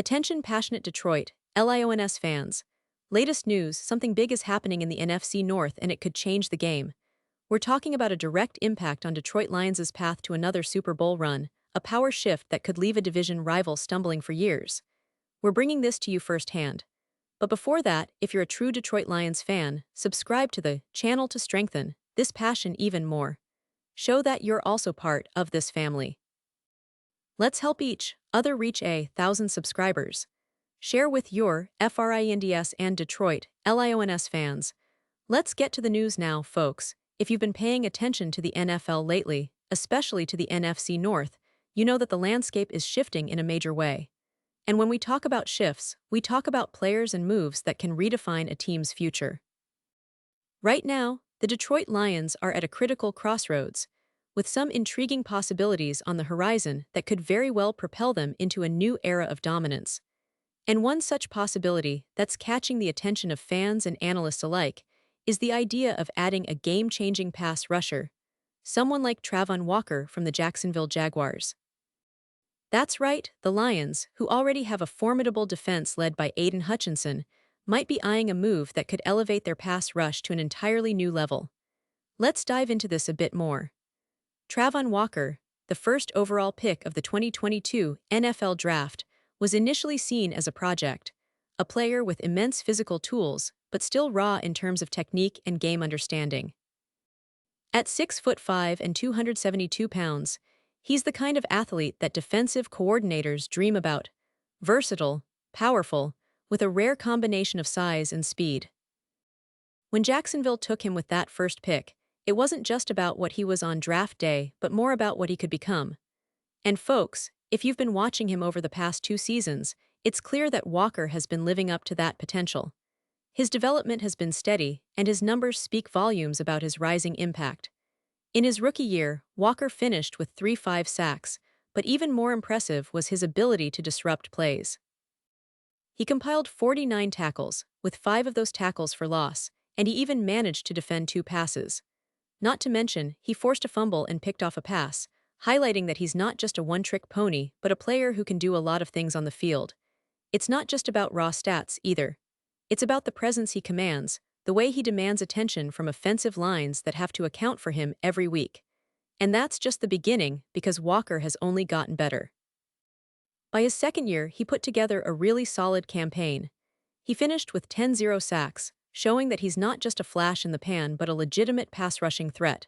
Attention passionate Detroit, Lions fans. Latest news, something big is happening in the NFC North and it could change the game. We're talking about a direct impact on Detroit Lions' path to another Super Bowl run, a power shift that could leave a division rival stumbling for years. We're bringing this to you firsthand. But before that, if you're a true Detroit Lions fan, subscribe to the channel to strengthen this passion even more. Show that you're also part of this family. Let's help each other reach 1,000 subscribers. Share with your FRINDS and Detroit Lions fans. Let's get to the news now, folks. If you've been paying attention to the NFL lately, especially to the NFC North, you know that the landscape is shifting in a major way. And when we talk about shifts, we talk about players and moves that can redefine a team's future. Right now, the Detroit Lions are at a critical crossroads, with some intriguing possibilities on the horizon that could very well propel them into a new era of dominance. And one such possibility that's catching the attention of fans and analysts alike is the idea of adding a game-changing pass rusher, someone like Travon Walker from the Jacksonville Jaguars. That's right, the Lions, who already have a formidable defense led by Aiden Hutchinson, might be eyeing a move that could elevate their pass rush to an entirely new level. Let's dive into this a bit more. Travon Walker, the first overall pick of the 2022 NFL Draft, was initially seen as a project, a player with immense physical tools, but still raw in terms of technique and game understanding. At 6'5" and 272 pounds, he's the kind of athlete that defensive coordinators dream about: versatile, powerful, with a rare combination of size and speed. When Jacksonville took him with that first pick, it wasn't just about what he was on draft day, but more about what he could become. And folks, if you've been watching him over the past 2 seasons, it's clear that Walker has been living up to that potential. His development has been steady, and his numbers speak volumes about his rising impact. In his rookie year, Walker finished with 3.5 sacks, but even more impressive was his ability to disrupt plays. He compiled 49 tackles, with 5 of those tackles for loss, and he even managed to defend 2 passes. Not to mention, he forced a fumble and picked off a pass, highlighting that he's not just a one-trick pony, but a player who can do a lot of things on the field. It's not just about raw stats, either. It's about the presence he commands, the way he demands attention from offensive lines that have to account for him every week. And that's just the beginning, because Walker has only gotten better. By his second year, he put together a really solid campaign. He finished with 10 sacks, showing that he's not just a flash in the pan but a legitimate pass-rushing threat.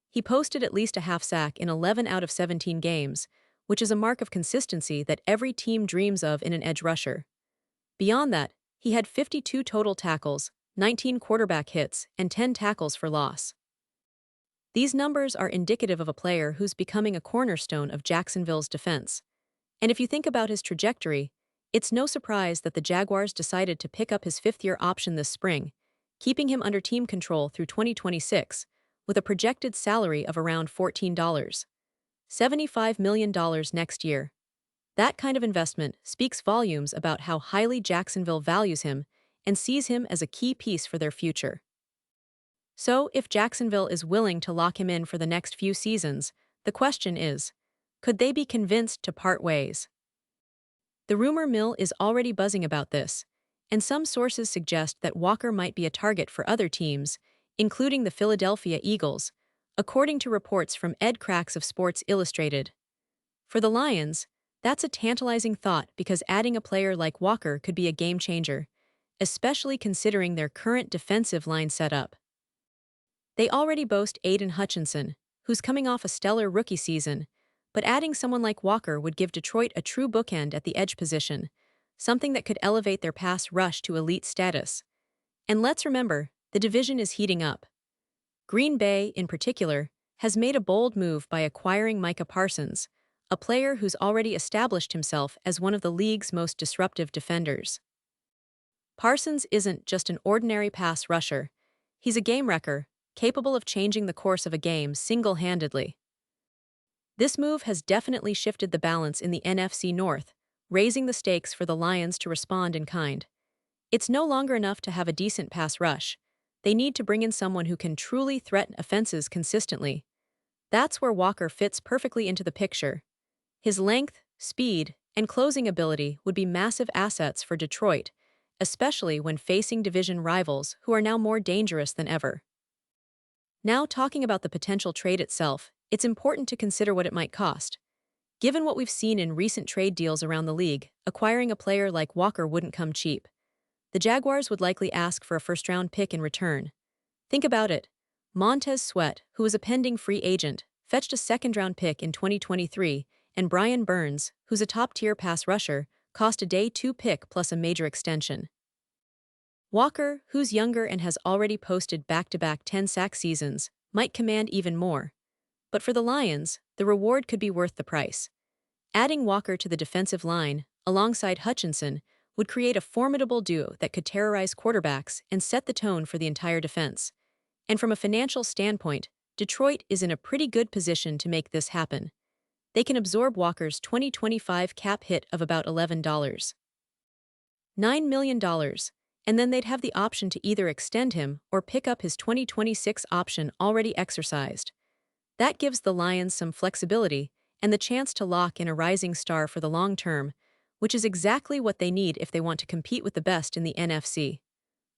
He posted at least a half sack in 11 out of 17 games, which is a mark of consistency that every team dreams of in an edge rusher. Beyond that, he had 52 total tackles, 19 quarterback hits, and 10 tackles for loss. These numbers are indicative of a player who's becoming a cornerstone of Jacksonville's defense. And if you think about his trajectory, it's no surprise that the Jaguars decided to pick up his 5th-year option this spring, keeping him under team control through 2026, with a projected salary of around $75 million next year. That kind of investment speaks volumes about how highly Jacksonville values him and sees him as a key piece for their future. So, if Jacksonville is willing to lock him in for the next few seasons, the question is, could they be convinced to part ways? The rumor mill is already buzzing about this, and some sources suggest that Walker might be a target for other teams, including the Philadelphia Eagles, according to reports from Ed Cracks of Sports Illustrated. For the Lions, that's a tantalizing thought because adding a player like Walker could be a game changer, especially considering their current defensive line setup. They already boast Aiden Hutchinson, who's coming off a stellar rookie season, but adding someone like Walker would give Detroit a true bookend at the edge position, something that could elevate their pass rush to elite status. And let's remember, the division is heating up. Green Bay, in particular, has made a bold move by acquiring Micah Parsons, a player who's already established himself as one of the league's most disruptive defenders. Parsons isn't just an ordinary pass rusher. He's a game wrecker, capable of changing the course of a game single-handedly. This move has definitely shifted the balance in the NFC North, raising the stakes for the Lions to respond in kind. It's no longer enough to have a decent pass rush. They need to bring in someone who can truly threaten offenses consistently. That's where Walker fits perfectly into the picture. His length, speed, and closing ability would be massive assets for Detroit, especially when facing division rivals who are now more dangerous than ever. Now, talking about the potential trade itself, it's important to consider what it might cost. Given what we've seen in recent trade deals around the league, acquiring a player like Walker wouldn't come cheap. The Jaguars would likely ask for a first-round pick in return. Think about it. Montez Sweat, who is a pending free agent, fetched a second-round pick in 2023, and Brian Burns, who's a top-tier pass rusher, cost a day-2 pick plus a major extension. Walker, who's younger and has already posted back-to-back 10-sack seasons, might command even more. But for the Lions, the reward could be worth the price. Adding Walker to the defensive line, alongside Hutchinson, would create a formidable duo that could terrorize quarterbacks and set the tone for the entire defense. And from a financial standpoint, Detroit is in a pretty good position to make this happen. They can absorb Walker's 2025 cap hit of about $9 million, and then they'd have the option to either extend him or pick up his 2026 option already exercised. That gives the Lions some flexibility and the chance to lock in a rising star for the long term, which is exactly what they need if they want to compete with the best in the NFC.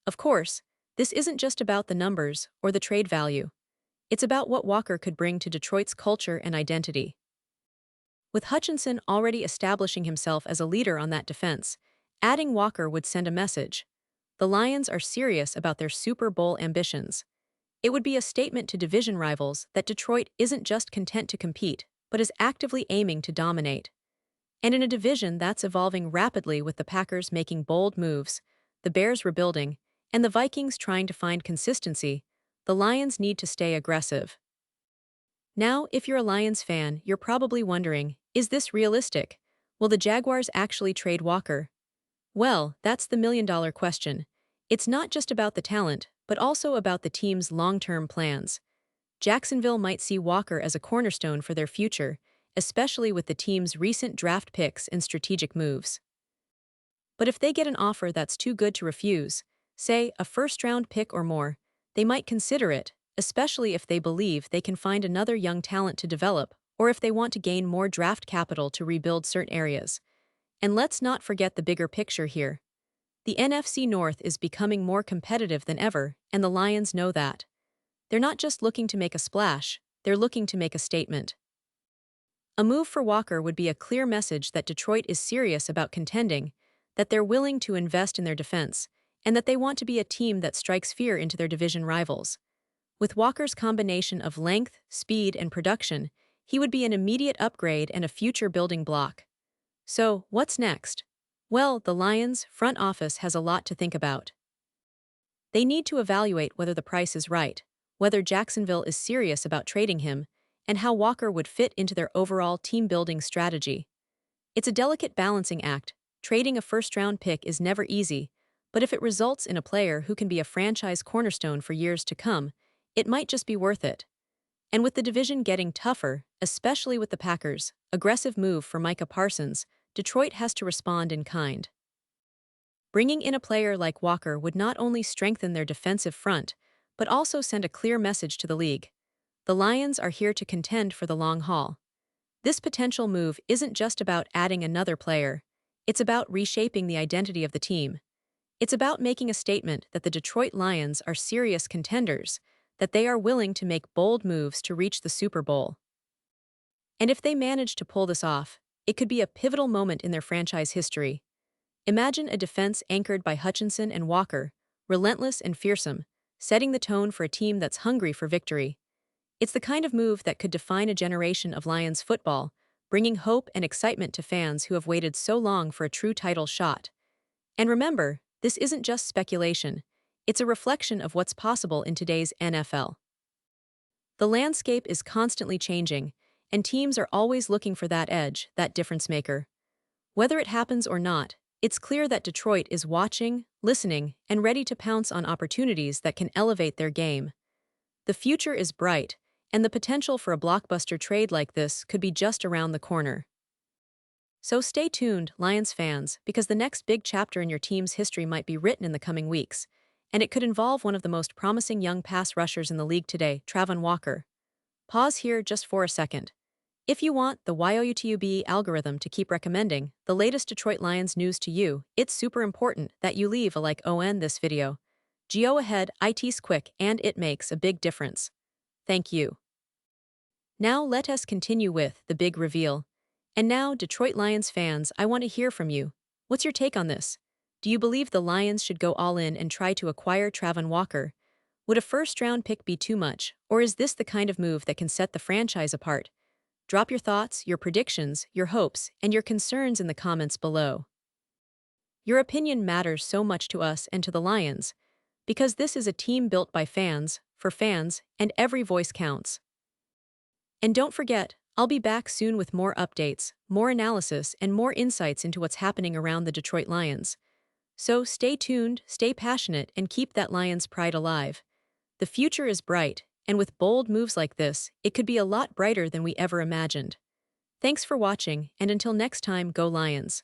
Of course, this isn't just about the numbers or the trade value. It's about what Walker could bring to Detroit's culture and identity. With Hutchinson already establishing himself as a leader on that defense, adding Walker would send a message. The Lions are serious about their Super Bowl ambitions. It would be a statement to division rivals that Detroit isn't just content to compete, but is actively aiming to dominate. And in a division that's evolving rapidly with the Packers making bold moves, the Bears rebuilding, and the Vikings trying to find consistency, the Lions need to stay aggressive. Now, if you're a Lions fan, you're probably wondering, is this realistic? Will the Jaguars actually trade Walker? Well, that's the million-dollar question. It's not just about the talent, but also about the team's long-term plans. Jacksonville might see Walker as a cornerstone for their future, especially with the team's recent draft picks and strategic moves. But if they get an offer that's too good to refuse, say a first-round pick or more, they might consider it, especially if they believe they can find another young talent to develop or if they want to gain more draft capital to rebuild certain areas. And let's not forget the bigger picture here. The NFC North is becoming more competitive than ever, and the Lions know that. They're not just looking to make a splash, they're looking to make a statement. A move for Walker would be a clear message that Detroit is serious about contending, that they're willing to invest in their defense, and that they want to be a team that strikes fear into their division rivals. With Walker's combination of length, speed, and production, he would be an immediate upgrade and a future building block. So, what's next? Well, the Lions' front office has a lot to think about. They need to evaluate whether the price is right, whether Jacksonville is serious about trading him, and how Walker would fit into their overall team-building strategy. It's a delicate balancing act. Trading a first-round pick is never easy, but if it results in a player who can be a franchise cornerstone for years to come, it might just be worth it. And with the division getting tougher, especially with the Packers' aggressive move for Micah Parsons, Detroit has to respond in kind. Bringing in a player like Walker would not only strengthen their defensive front, but also send a clear message to the league. The Lions are here to contend for the long haul. This potential move isn't just about adding another player. It's about reshaping the identity of the team. It's about making a statement that the Detroit Lions are serious contenders, that they are willing to make bold moves to reach the Super Bowl. And if they manage to pull this off, it could be a pivotal moment in their franchise history. Imagine a defense anchored by Hutchinson and Walker, relentless and fearsome, setting the tone for a team that's hungry for victory. It's the kind of move that could define a generation of Lions football, bringing hope and excitement to fans who have waited so long for a true title shot. And remember, this isn't just speculation. It's a reflection of what's possible in today's NFL. The landscape is constantly changing, and teams are always looking for that edge, that difference maker. Whether it happens or not, it's clear that Detroit is watching, listening, and ready to pounce on opportunities that can elevate their game. The future is bright, and the potential for a blockbuster trade like this could be just around the corner. So stay tuned, Lions fans, because the next big chapter in your team's history might be written in the coming weeks, and it could involve one of the most promising young pass rushers in the league today, Travon Walker. Pause here just for a second. If you want the YouTube algorithm to keep recommending the latest Detroit Lions news to you, it's super important that you leave a like on this video. Go ahead, it's quick and it makes a big difference. Thank you. Now let us continue with the big reveal. And now, Detroit Lions fans, I want to hear from you. What's your take on this? Do you believe the Lions should go all in and try to acquire Travon Walker? Would a first-round pick be too much, or is this the kind of move that can set the franchise apart? Drop your thoughts, your predictions, your hopes, and your concerns in the comments below. Your opinion matters so much to us and to the Lions, because this is a team built by fans, for fans, and every voice counts. And don't forget, I'll be back soon with more updates, more analysis, and more insights into what's happening around the Detroit Lions. So stay tuned, stay passionate, and keep that Lions pride alive. The future is bright, and with bold moves like this, it could be a lot brighter than we ever imagined. Thanks for watching, and until next time, go Lions.